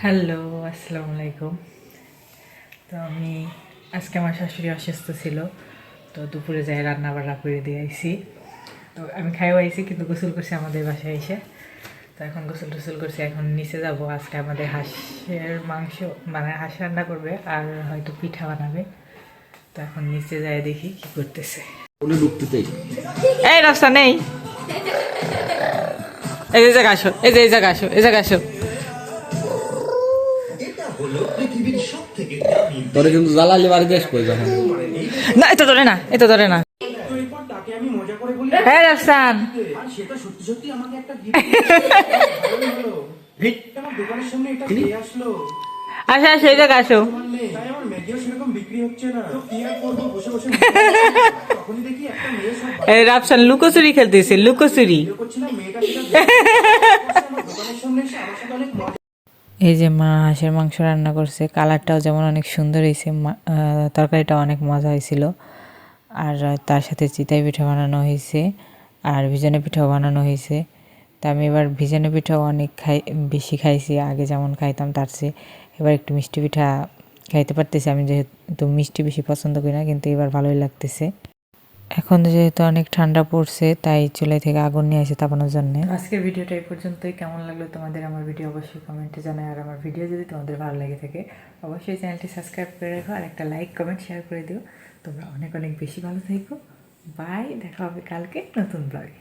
Hello, আসসালামু আলাইকুম। তো আমি আজকে আমার শাশুড়ি অসুস্থ ছিল, তো দুপুরে যাই রান্না বান্না করে দিয়ে আইছি। তো আমি খাইও আইছি, কিন্তু গোসল করছি আমাদের বাসায় এসে। তো এখন গোসল টোসল করছি, এখন নিচে যাব। আজকে আমাদের হাঁসের মাংস মানে হাঁস রান্না করবে, আর হয়তো পিঠা বানাবে। তো এখন নিচে যাই দেখি কি করতেছে। এই রাস্তা নেই, এই জায়গা আসো, এই জায়গা আসো, এই জায়গা আসো। তোরে কিন্তু জ্বালালি বাড়িতে আসবো যখন না, এটা ধরে না, এটা ধরে না। হ্যাঁ রাফসান, আসো আসো, এই জায়গা আসো। এই রাফসান লুকোচুরি খেলতেছে, লুকোচুরি। এই যে মা হাঁসের মাংস রান্না করছে, কালারটাও যেমন অনেক সুন্দর হয়েছে, তরকারিটা অনেক মজা হয়েছিল। আর তার সাথে চিতাই পিঠা বানানো হয়েছে, আর ভিজানো পিঠাও বানানো হয়েছে। তা আমি এবার ভিজানো পিঠাও অনেক বেশি খাইছি, আগে যেমন খাইতাম তার চেয়ে এবার একটু মিষ্টি পিঠা খাইতে পারতেছি। আমি যেহেতু মিষ্টি বেশি পছন্দ করি না, কিন্তু এবার ভালোই লাগতেছে। এখন যেহেতু অনেক ঠান্ডা পড়ছে, তাই চুলাই থেকে আগুন নিয়ে এসে তাপানোর জন্য। আজকের ভিডিওটা এই পর্যন্তই। কেমন লাগলো তোমাদের আমার ভিডিও অবশ্যই কমেন্টে জানায়। আর আমার ভিডিও যদি তোমাদের ভালো লেগে থাকে, অবশ্যই চ্যানেলটি সাবস্ক্রাইব করে রাখো, আর একটা লাইক কমেন্ট শেয়ার করে দিও। তোমরা অনেক অনেক বেশি ভালো থেকো। বাই, দেখা হবে কালকে নতুন ব্লগে।